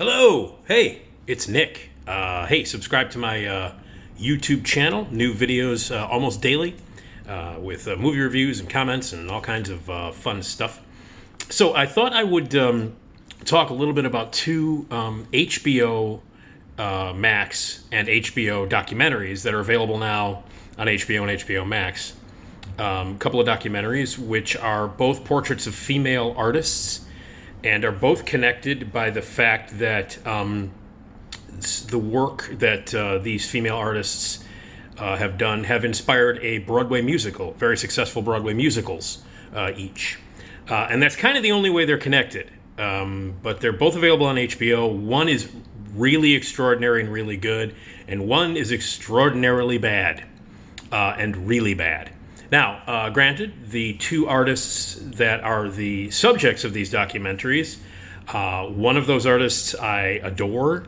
Hello, hey, it's Nick. Hey, subscribe to my YouTube channel. New videos almost daily with movie reviews and comments and all kinds of fun stuff. So I thought I would talk a little bit about two HBO Max and HBO documentaries that are available now on HBO and HBO Max. A couple of documentaries which are both portraits of female artists and are both connected by the fact that the work that these female artists have done have inspired a Broadway musical, very successful Broadway musicals each. And that's kind of the only way they're connected. But they're both available on HBO. One is really extraordinary and really good, and one is extraordinarily bad and really bad. Now, granted, the two artists that are the subjects of these documentaries, one of those artists I adore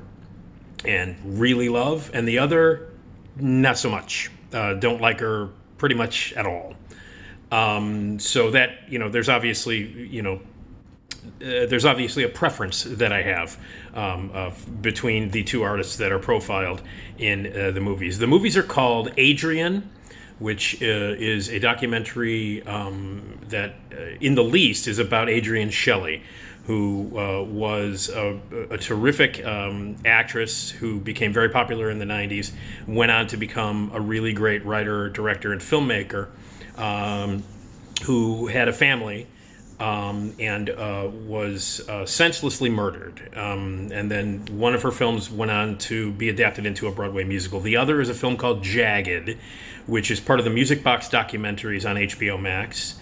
and really love, and the other, not so much. Don't like her pretty much at all. So that, there's obviously a preference that I have between the two artists that are profiled in the movies. The movies are called Adrienne, which is a documentary that, in the least, is about Adrienne Shelley, who was a terrific actress who became very popular in the 90s, went on to become a really great writer, director, and filmmaker, who had a family and was senselessly murdered. And then one of her films went on to be adapted into a Broadway musical. The other is a film called Jagged, which is part of the Music Box documentaries on HBO Max,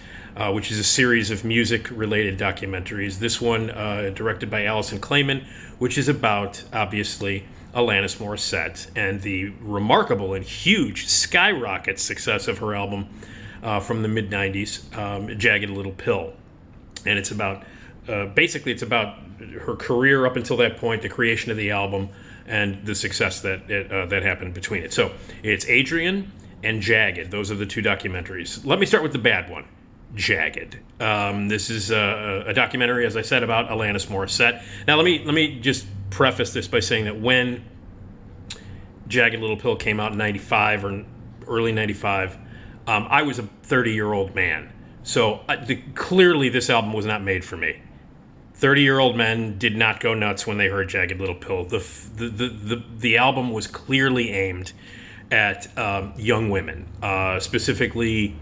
which is a series of music-related documentaries. This one, directed by Alison Klayman, which is about, obviously, Alanis Morissette and the remarkable and huge skyrocket success of her album from the mid-90s, Jagged Little Pill. And it's about, basically it's about her career up until that point, the creation of the album, and the success that happened between it. So it's Adrienne and Jagged. Those are the two documentaries. Let me start with the bad one, Jagged. This is a documentary, as I said, about Alanis Morissette. Now let me just preface this by saying that when Jagged Little Pill came out in 95 or early 95, I was a 30-year-old man. So clearly this album was not made for me. 30-year-old men did not go nuts when they heard Jagged Little Pill. The album was clearly aimed at young women, specifically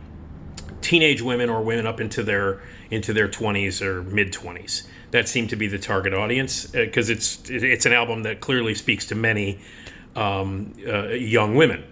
teenage women or women up into their 20s or mid-20s. That seemed to be the target audience because it's an album that clearly speaks to many young women.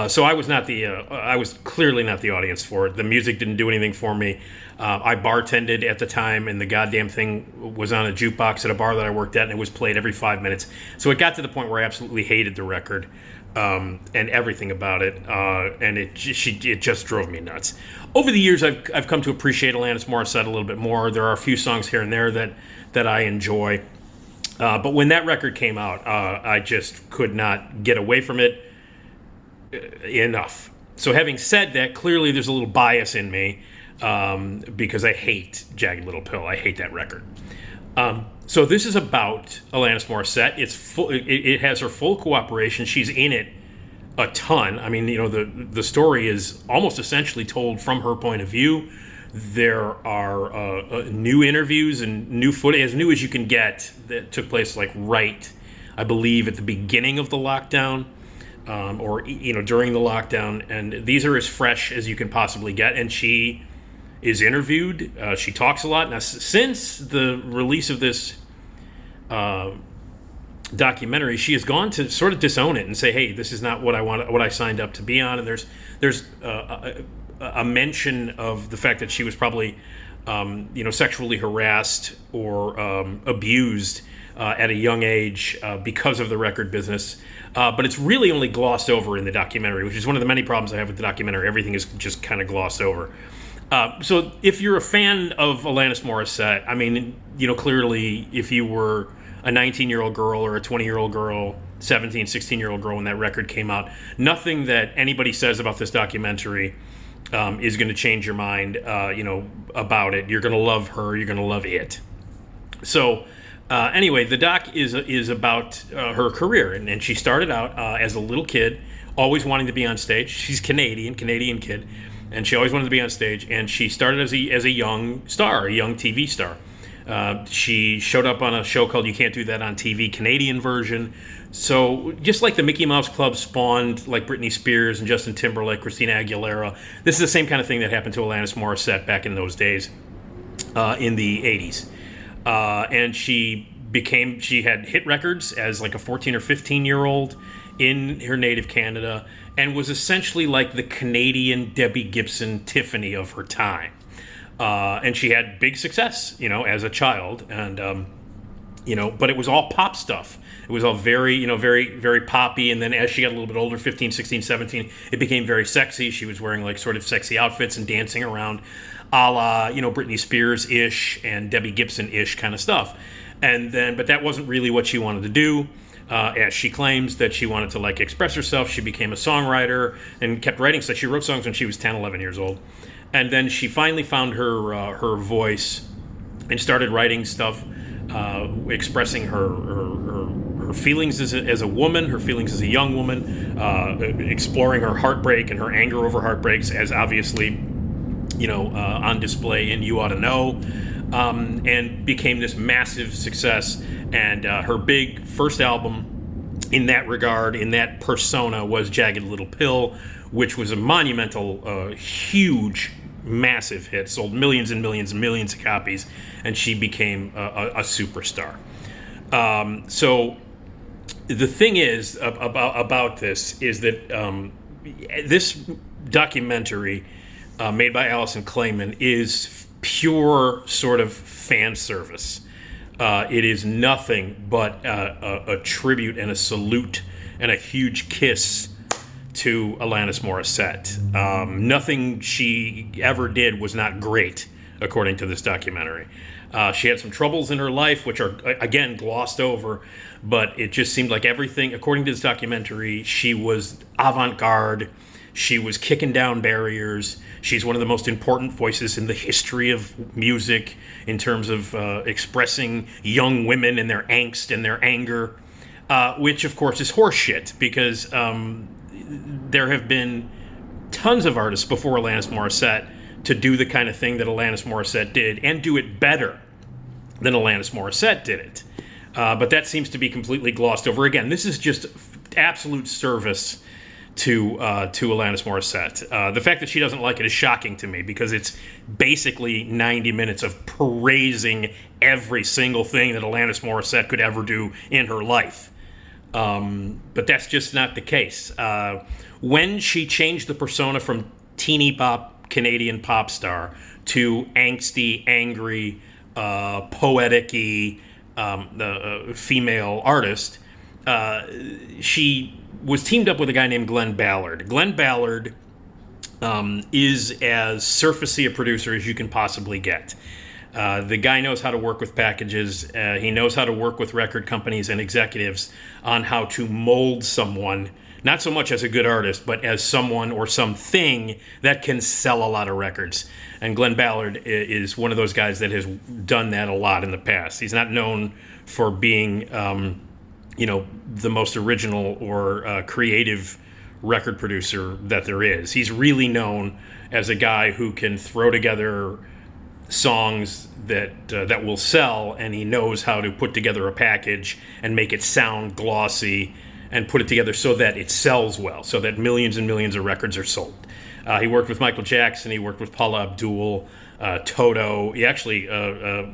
So I was clearly not the audience for it. The music didn't do anything for me. I bartended at the time, and the goddamn thing was on a jukebox at a bar that I worked at, and it was played every 5 minutes. So it got to the point where I absolutely hated the record and everything about it, and it just drove me nuts. Over the years, I've come to appreciate Alanis Morissette a little bit more. There are a few songs here and there that I enjoy, but when that record came out, I just could not get away from it enough. So having said that, clearly there's a little bias in me because I hate Jagged Little Pill. I hate that record. So this is about Alanis Morissette. It has her full cooperation. She's in it a ton. I mean, the story is almost essentially told from her point of view. There are new interviews and new footage, as new as you can get, that took place right, I believe, at the beginning of the lockdown. Or during the lockdown, and these are as fresh as you can possibly get. And she is interviewed. She talks a lot. Now, since the release of this documentary, she has gone to sort of disown it and say, "Hey, this is not what I signed up to be on." And there's a mention of the fact that she was probably sexually harassed or abused at a young age because of the record business. But it's really only glossed over in the documentary, which is one of the many problems I have with the documentary. Everything is just kind of glossed over. So if you're a fan of Alanis Morissette, I mean, clearly if you were a 19-year-old girl or a 20-year-old girl, 17, 16-year-old girl when that record came out, nothing that anybody says about this documentary is going to change your mind, about it. You're going to love her. You're going to love it. So Anyway, the doc is about her career, and she started out as a little kid, always wanting to be on stage. She's Canadian kid, and she always wanted to be on stage. And she started as a young star, a young TV star. She showed up on a show called You Can't Do That on TV, Canadian version. So just like the Mickey Mouse Club spawned like Britney Spears and Justin Timberlake, Christina Aguilera, this is the same kind of thing that happened to Alanis Morissette back in those days, in the 80s. And she had hit records as like a 14 or 15-year-old in her native Canada, and was essentially like the Canadian Debbie Gibson Tiffany of her time. And she had big success, as a child, and but it was all pop stuff. It was all very, very, very poppy. And then as she got a little bit older, 15, 16, 17, it became very sexy. She was wearing like sort of sexy outfits and dancing around a la, Britney Spears-ish and Debbie Gibson-ish kind of stuff. But that wasn't really what she wanted to do. As she claims that she wanted to like express herself, she became a songwriter and kept writing stuff. She wrote songs when she was 10, 11 years old. And then she finally found her voice and started writing stuff, expressing her feelings as a woman, her feelings as a young woman, exploring her heartbreak and her anger over heartbreaks, as obviously, on display in You Ought to Know, and became this massive success. And her big first album in that regard, in that persona, was Jagged Little Pill, which was a monumental, huge, massive hit, sold millions and millions and millions of copies, and she became a superstar. So the thing is about this is that this documentary made by Alison Klayman is pure sort of fan service. It is nothing but a tribute and a salute and a huge kiss to Alanis Morissette. Nothing she ever did was not great, according to this documentary. She had some troubles in her life, which are, again, glossed over, but it just seemed like everything, according to this documentary, she was avant-garde. She was kicking down barriers. She's one of the most important voices in the history of music in terms of expressing young women and their angst and their anger, which, of course, is horseshit, because there have been tons of artists before Alanis Morissette to do the kind of thing that Alanis Morissette did, and do it better than Alanis Morissette did it. But that seems to be completely glossed over. Again, this is just absolute service to Alanis Morissette. The fact that she doesn't like it is shocking to me, because it's basically 90 minutes of praising every single thing that Alanis Morissette could ever do in her life. But that's just not the case. When she changed the persona from teeny pop Canadian pop star to angsty, angry, poetic-y female artist, she was teamed up with a guy named Glenn Ballard. Glenn Ballard is as surfacey a producer as you can possibly get. The guy knows how to work with packages. He knows how to work with record companies and executives on how to mold someone, not so much as a good artist, but as someone or something that can sell a lot of records. And Glenn Ballard is one of those guys that has done that a lot in the past. He's not known for being, the most original or creative record producer that there is. He's really known as a guy who can throw together songs that will sell, and he knows how to put together a package and make it sound glossy and put it together so that it sells well, so that millions and millions of records are sold. He worked with Michael Jackson. He worked with Paula Abdul, Toto. He actually,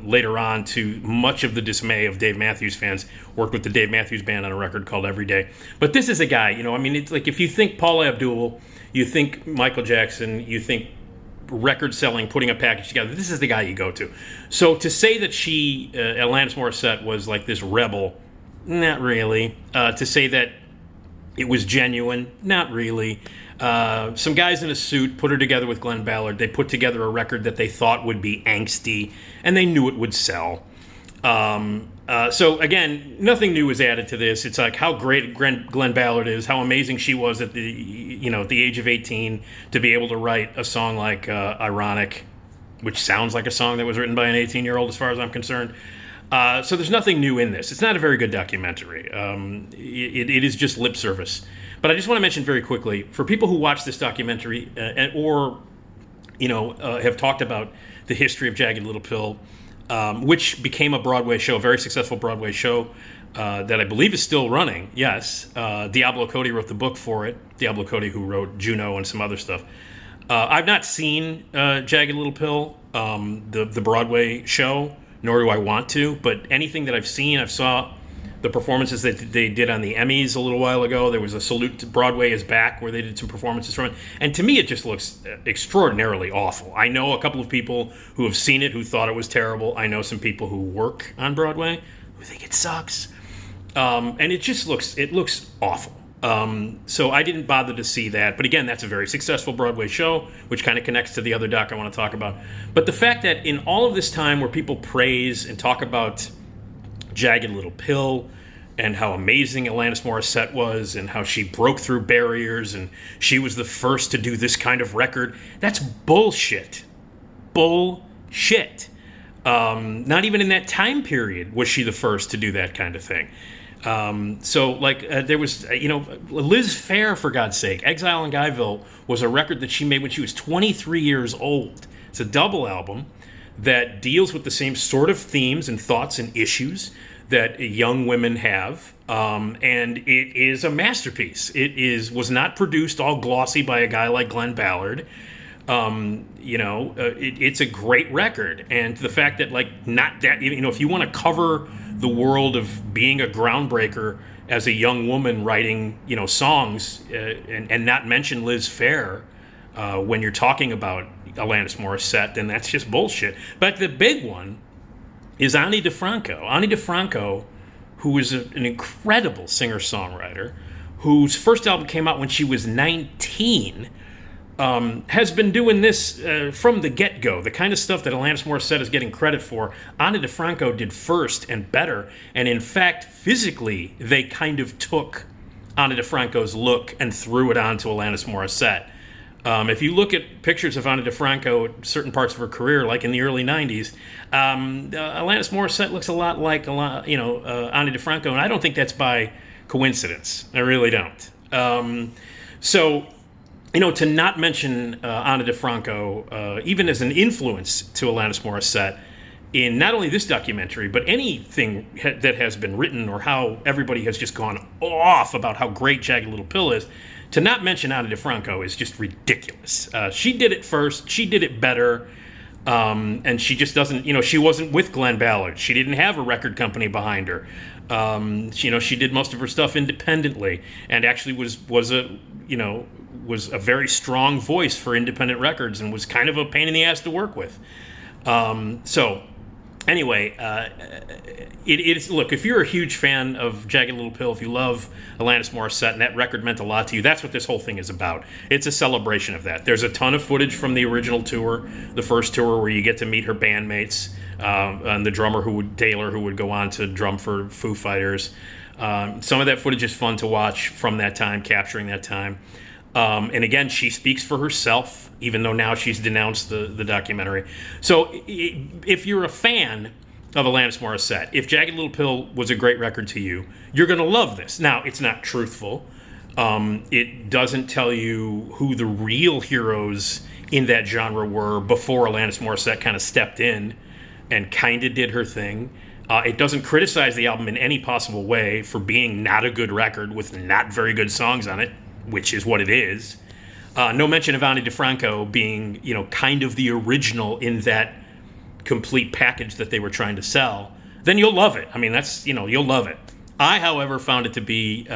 later on, to much of the dismay of Dave Matthews fans, worked with the Dave Matthews Band on a record called Every Day. But this is a guy, it's like if you think Paula Abdul, you think Michael Jackson, you think record selling, putting a package together, this is the guy you go to. So to say that Alanis Morissette was like this rebel, not really. To say that it was genuine, not really. Some guys in a suit put her together with Glenn Ballard. They put together a record that they thought would be angsty, and they knew it would sell. So again, nothing new was added to this. It's like how great Glenn Ballard is, how amazing she was at the age of 18 to be able to write a song like Ironic, which sounds like a song that was written by an 18-year-old as far as I'm concerned. So there's nothing new in this. It's not a very good documentary. It is just lip service. But I just want to mention very quickly, for people who watch this documentary or have talked about the history of Jagged Little Pill, which became a Broadway show, a very successful Broadway show that I believe is still running. Yes, Diablo Cody wrote the book for it. Diablo Cody, who wrote Juno and some other stuff. I've not seen Jagged Little Pill, the Broadway show, nor do I want to. But anything that I've seen, I've saw the performances that they did on the Emmys a little while ago. There was a Salute to Broadway is Back where they did some performances from it. And to me, it just looks extraordinarily awful. I know a couple of people who have seen it who thought it was terrible. I know some people who work on Broadway who think it sucks. And it just looks awful. So I didn't bother to see that. But again, that's a very successful Broadway show, which kind of connects to the other doc I want to talk about. But the fact that in all of this time where people praise and talk about Jagged Little Pill and how amazing Alanis Morissette was and how she broke through barriers and she was the first to do this kind of record, that's bullshit. Bullshit. Not even in that time period was she the first to do that kind of thing. There was, Liz Phair, for God's sake. Exile in Guyville was a record that she made when she was 23 years old. It's a double album that deals with the same sort of themes and thoughts and issues that young women have. And it is a masterpiece. Was not produced all glossy by a guy like Glenn Ballard. It's a great record. And the fact that, if you want to cover the world of being a groundbreaker as a young woman writing, songs, and not mention Liz Phair when you're talking about Alanis Morissette, then that's just bullshit. But the big one is Ani DiFranco. Ani DiFranco, who is an incredible singer-songwriter, whose first album came out when she was 19, has been doing this from the get-go. The kind of stuff that Alanis Morissette is getting credit for, Ani DiFranco did first and better. And in fact, physically, they kind of took Ani DiFranco's look and threw it onto Alanis Morissette. If you look at pictures of Ani DiFranco at certain parts of her career, like in the early 90s, Alanis Morissette looks a lot like Ani DiFranco, and I don't think that's by coincidence. I really don't. To not mention Ani DiFranco, even as an influence to Alanis Morissette, in not only this documentary, but anything that has been written or how everybody has just gone off about how great Jagged Little Pill is, to not mention Ani DiFranco is just ridiculous. She did it first. She did it better. And she just doesn't, she wasn't with Glenn Ballard. She didn't have a record company behind her. She did most of her stuff independently and actually was a very strong voice for independent records and was kind of a pain in the ass to work with. Anyway, look, if you're a huge fan of Jagged Little Pill, if you love Alanis Morissette and that record meant a lot to you, that's what this whole thing is about. It's a celebration of that. There's a ton of footage from the original tour, the first tour, where you get to meet her bandmates, and the drummer Taylor, who would go on to drum for Foo Fighters. Some of that footage is fun to watch from that time, capturing that time. And again, she speaks for herself, even though now she's denounced the documentary. So if you're a fan of Alanis Morissette, if Jagged Little Pill was a great record to you, you're going to love this. Now, it's not truthful. It doesn't tell you who the real heroes in that genre were before Alanis Morissette kind of stepped in and kind of did her thing. It doesn't criticize the album in any possible way for being not a good record with not very good songs on it, which is what it is. No mention of Ani DiFranco being, kind of the original in that complete package that they were trying to sell. Then you'll love it. I mean, you'll love it. I, however, found it to be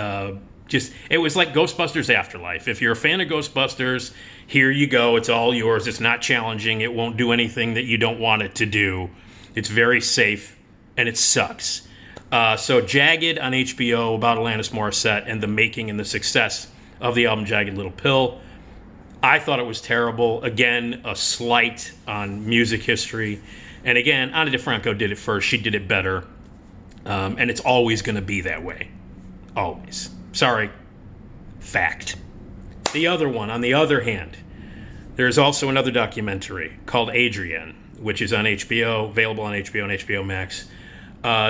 it was like Ghostbusters Afterlife. If you're a fan of Ghostbusters, here you go. It's all yours. It's not challenging. It won't do anything that you don't want it to do. It's very safe, and it sucks. So Jagged on HBO, about Alanis Morissette and the making and the success of the album Jagged Little Pill. I thought it was terrible. Again, a slight on music history. And again, Ani DiFranco did it first. She did it better. And it's always going to be that way. Always. Sorry. Fact. The other one, on the other hand, there's also another documentary called Adrienne, which is on HBO, available on HBO and HBO Max.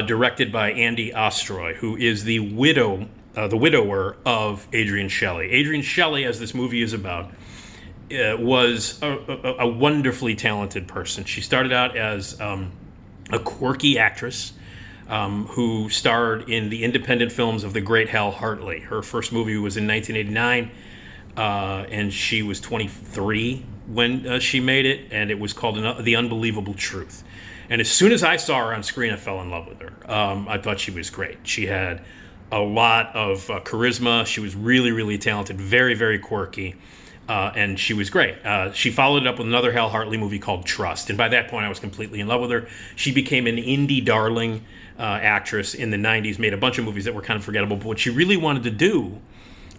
directed by Andy Ostroy, who is the widower of Adrienne Shelly. Adrienne Shelly, as this movie is about, was a wonderfully talented person. She started out as a quirky actress who starred in the independent films of the great Hal Hartley. Her first movie was in 1989, and she was 23 when she made it, and it was called The Unbelievable Truth. And as soon as I saw her on screen, I fell in love with her. I thought she was great. She had a lot of charisma. She was really, really talented, very, very quirky. And she was great. She followed it up with another Hal Hartley movie called Trust. And by that point, I was completely in love with her. She became an indie darling actress in the 90s, made a bunch of movies that were kind of forgettable. But what she really wanted to do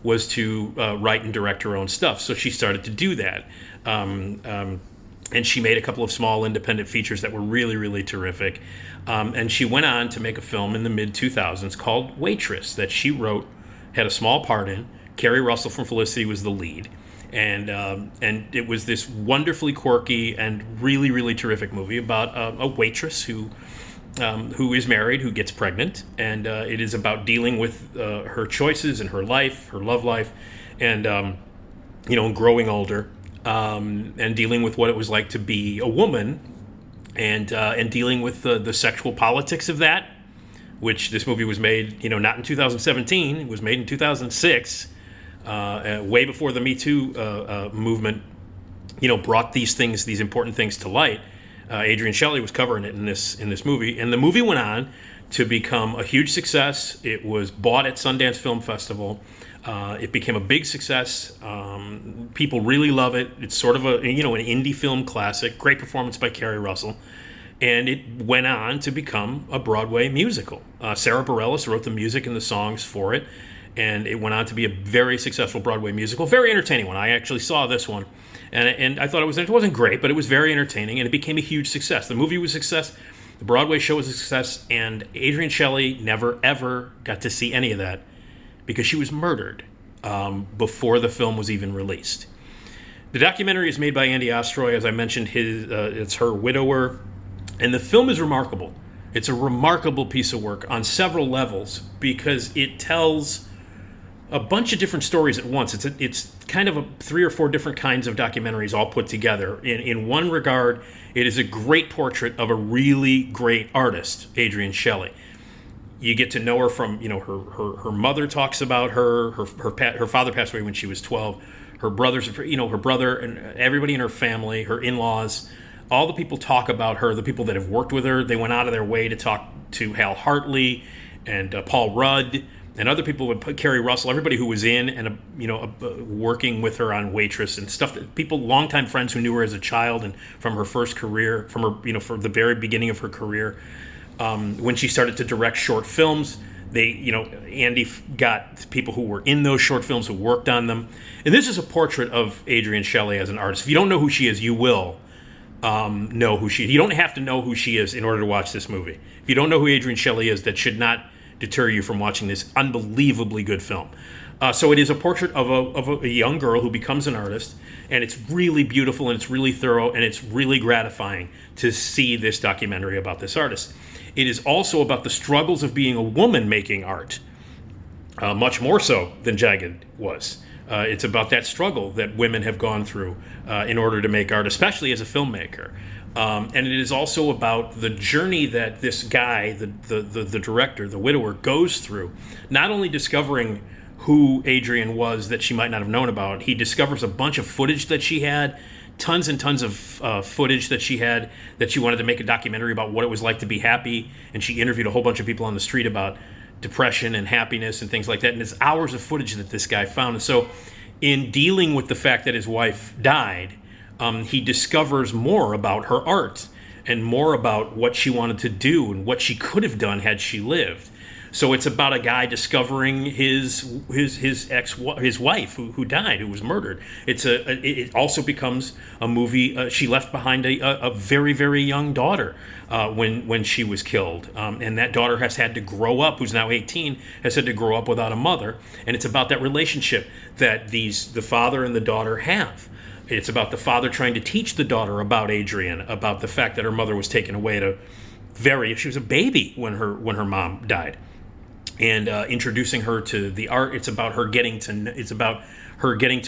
was to write and direct her own stuff. So she started to do that. And she made a couple of small independent features that were really, really terrific. And she went on to make a film in the mid-2000s called Waitress that she wrote, had a small part in. Kerry Russell from Felicity was the lead. And it was this wonderfully quirky and really, really terrific movie about a waitress who is married, who gets pregnant. And it is about dealing with her choices in her life, her love life, and, growing older. And dealing with what it was like to be a woman, and dealing with the sexual politics of that, which this movie was made, not in 2017. It was made in 2006, way before the Me Too movement, brought these important things to light. Adrienne Shelly was covering it in this movie, and the movie went on to become a huge success. It was bought at Sundance Film Festival. It became a big success. People really love it. It's sort of an indie film classic. Great performance by Kerry Russell. And it went on to become a Broadway musical. Sarah Bareilles wrote the music and the songs for it. And it went on to be a very successful Broadway musical. Very entertaining one. I actually saw this one. And I thought it wasn't great, but it was very entertaining. And it became a huge success. The movie was a success. The Broadway show was a success. And Adrienne Shelly never, ever got to see any of that, because she was murdered before the film was even released. The documentary is made by Andy Ostroy. As I mentioned, it's her widower. And the film is remarkable. It's a remarkable piece of work on several levels, because it tells a bunch of different stories at once. It's kind of 3 or 4 different kinds of documentaries all put together. In one regard, it is a great portrait of a really great artist, Adrienne Shelly. You get to know her from, her mother talks about her father passed away when she was 12. Her brothers, her brother and everybody in her family, her in-laws, all the people talk about her, the people that have worked with her. They went out of their way to talk to Hal Hartley and Paul Rudd and other people, with Kerry Russell, everybody who was in and working with her on Waitress and stuff. That people, longtime friends who knew her as a child and from her first career, from her, from the very beginning of her career. When she started to direct short films, Andy got people who were in those short films, who worked on them. And this is a portrait of Adrienne Shelly as an artist. If you don't know who she is, you will know who she is. You don't have to know who she is in order to watch this movie. If you don't know who Adrienne Shelly is, that should not deter you from watching this unbelievably good film. So it is a portrait of a young girl who becomes an artist, and it's really beautiful, and it's really thorough, and it's really gratifying to see this documentary about this artist. It is also about the struggles of being a woman making art, much more so than Jagged was. It's about that struggle that women have gone through in order to make art, especially as a filmmaker. And it is also about the journey that this guy, the director, the widower, goes through, not only discovering who Adrienne was that she might not have known about. He discovers a bunch of footage that she had, tons and tons of footage that she had, that she wanted to make a documentary about what it was like to be happy. And she interviewed a whole bunch of people on the street about depression and happiness and things like that. And there's hours of footage that this guy found. And so in dealing with the fact that his wife died, he discovers more about her art and more about what she wanted to do and what she could have done had she lived. So it's about a guy discovering his wife who died, who was murdered. It also becomes a movie. She left behind a very, very young daughter when she was killed, and that daughter has had to grow up. Who's now 18, has had to grow up without a mother, and it's about that relationship that the father and the daughter have. It's about the father trying to teach the daughter about Adrienne, about the fact that her mother was taken away she was a baby when her mom died, and introducing her to the art. It's about her getting to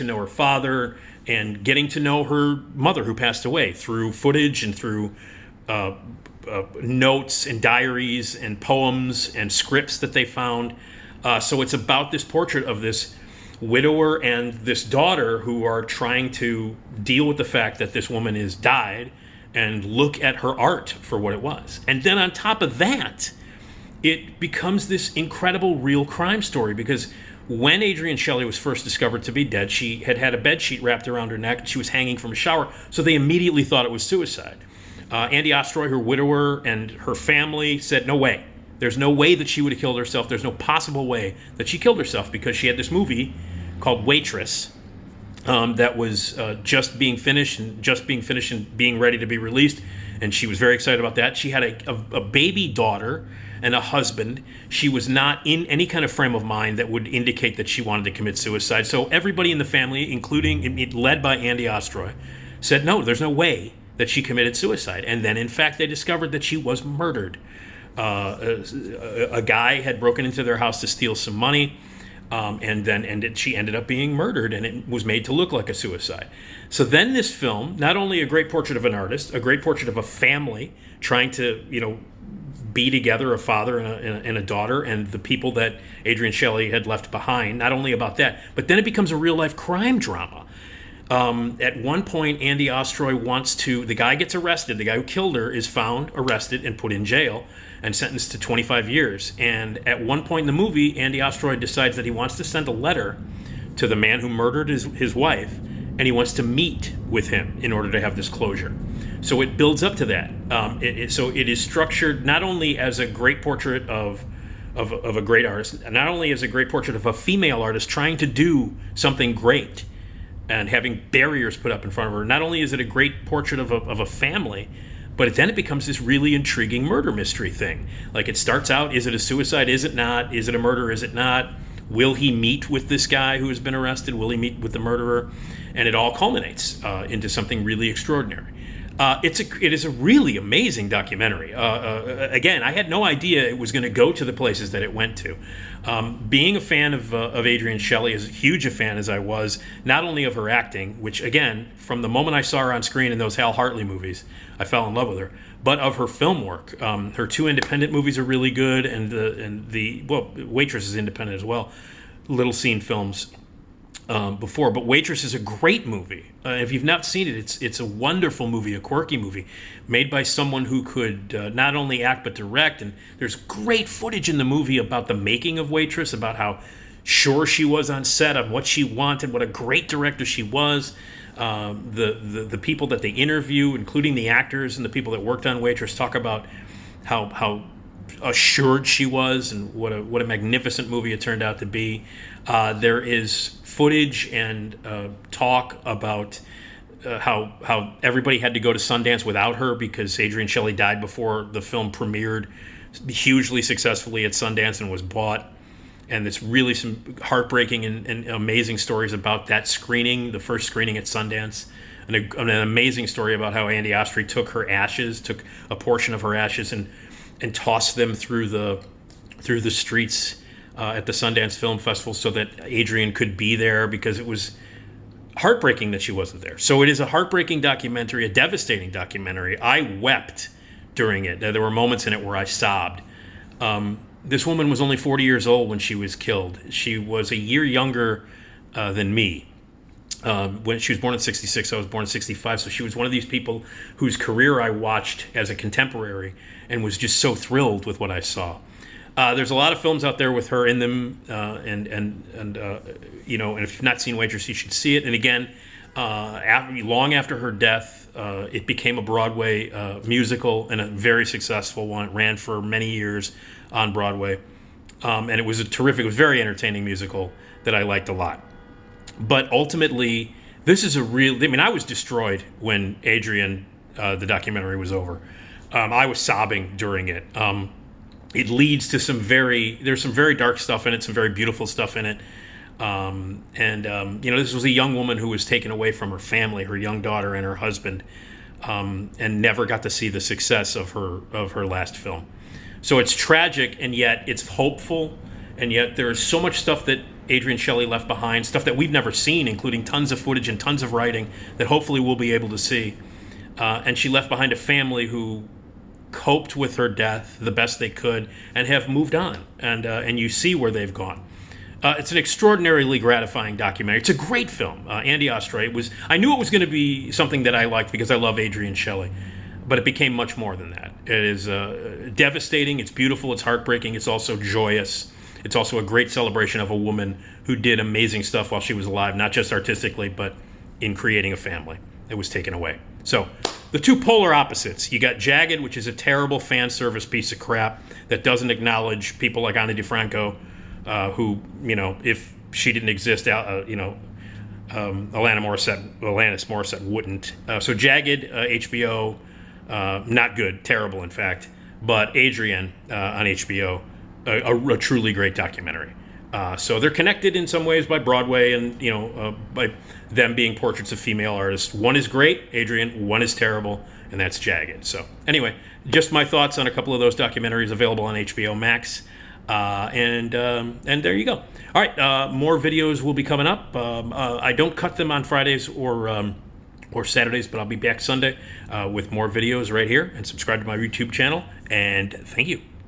know her father and getting to know her mother who passed away through footage and through notes and diaries and poems and scripts that they found. So it's about this portrait of this widower and this daughter who are trying to deal with the fact that this woman is died and look at her art for what it was. And then on top of that, it becomes this incredible real crime story, because when Adrienne Shelley was first discovered to be dead, she had had a bedsheet wrapped around her neck and she was hanging from a shower, so they immediately thought it was suicide. Andy Ostroy, her widower, and her family said, no way. There's no way that she would have killed herself. There's no possible way that she killed herself, because she had this movie called Waitress that was just being finished and being ready to be released, and she was very excited about that. She had a baby daughter and a husband. She was not in any kind of frame of mind that would indicate that she wanted to commit suicide. So everybody in the family, including led by Andy Ostroy, said, no, there's no way that she committed suicide. And then, in fact, they discovered that she was murdered. A guy had broken into their house to steal some money, and she ended up being murdered, and it was made to look like a suicide. So then this film, not only a great portrait of an artist, a great portrait of a family trying to, be together, a father and a daughter, and the people that Adrienne Shelley had left behind, not only about that, but then it becomes a real-life crime drama. At one point, Andy Ostroy the guy gets arrested. The guy who killed her is found, arrested, and put in jail and sentenced to 25 years. And at one point in the movie, Andy Ostroy decides that he wants to send a letter to the man who murdered his wife, and he wants to meet with him in order to have this closure. So it builds up to that. So it is structured not only as a great portrait of a great artist, not only as a great portrait of a female artist trying to do something great and having barriers put up in front of her. Not only is it a great portrait of a family, but then it becomes this really intriguing murder mystery thing. Like, it starts out, is it a suicide? Is it not? Is it a murder? Is it not? Will he meet with this guy who has been arrested? Will he meet with the murderer? And it all culminates into something really extraordinary. It is a really amazing documentary. Again, I had no idea it was going to go to the places that it went to. Being a fan of Adrienne Shelley, as huge a fan as I was, not only of her acting, which again, from the moment I saw her on screen in those Hal Hartley movies, I fell in love with her, but of her film work. Her two independent movies are really good, and Waitress is independent as well. Little seen films before, but Waitress is a great movie. If you've not seen it, it's a wonderful movie, a quirky movie, made by someone who could not only act but direct. And there's great footage in the movie about the making of Waitress, about how sure she was on set of what she wanted, what a great director she was. The people that they interview, including the actors and the people that worked on Waitress, talk about how assured she was, and what a magnificent movie it turned out to be. There is footage and talk about how everybody had to go to Sundance without her because Adrienne Shelley died before the film premiered hugely successfully at Sundance and was bought. And there's really some heartbreaking and amazing stories about that screening, the first screening at Sundance. An amazing story about how Andy Ostroy took a portion of her ashes and tossed them through the streets at the Sundance Film Festival so that Adrienne could be there, because it was heartbreaking that she wasn't there. So it is a heartbreaking documentary, a devastating documentary. I wept during it. There were moments in it where I sobbed. This woman was only 40 years old when she was killed. She was a year younger than me. When she was born in 66, I was born in 65. So she was one of these people whose career I watched as a contemporary and was just so thrilled with what I saw. There's a lot of films out there with her in them, and if you've not seen Waitress, you should see it. And again, long after her death, it became a Broadway musical, and a very successful one. It ran for many years on Broadway, and it was it was very entertaining musical that I liked a lot. But ultimately, this is I was destroyed when Adrienne, the documentary, was over. I was sobbing during it. It leads to there's some very dark stuff in it, some very beautiful stuff in it. This was a young woman who was taken away from her family, her young daughter and her husband, and never got to see the success of her last film. So it's tragic, and yet it's hopeful, and yet there is so much stuff that Adrienne Shelly left behind, stuff that we've never seen, including tons of footage and tons of writing that hopefully we'll be able to see. And she left behind a family who coped with her death the best they could and have moved on, and you see where they've gone. It's an extraordinarily gratifying documentary. It's a great film. Andy Ostray I knew it was going to be something that I liked because I love Adrienne Shelly, but it became much more than that. It is devastating, it's beautiful, it's heartbreaking, it's also joyous. It's also a great celebration of a woman who did amazing stuff while she was alive, not just artistically, but in creating a family that was taken away. So, the two polar opposites. You got Jagged, which is a terrible fan service piece of crap that doesn't acknowledge people like Ani DiFranco, who, if she didn't exist, Alanis Morissette wouldn't. So Jagged, HBO, not good, terrible in fact, but Adrienne on HBO, a truly great documentary. So they're connected in some ways by Broadway and, by them being portraits of female artists. One is great, Adrienne, one is terrible, and that's Jagged. So anyway, just my thoughts on a couple of those documentaries available on HBO Max. And there you go. All right, more videos will be coming up. I don't cut them on Fridays or Saturdays, but I'll be back Sunday with more videos right here. And subscribe to my YouTube channel. And thank you.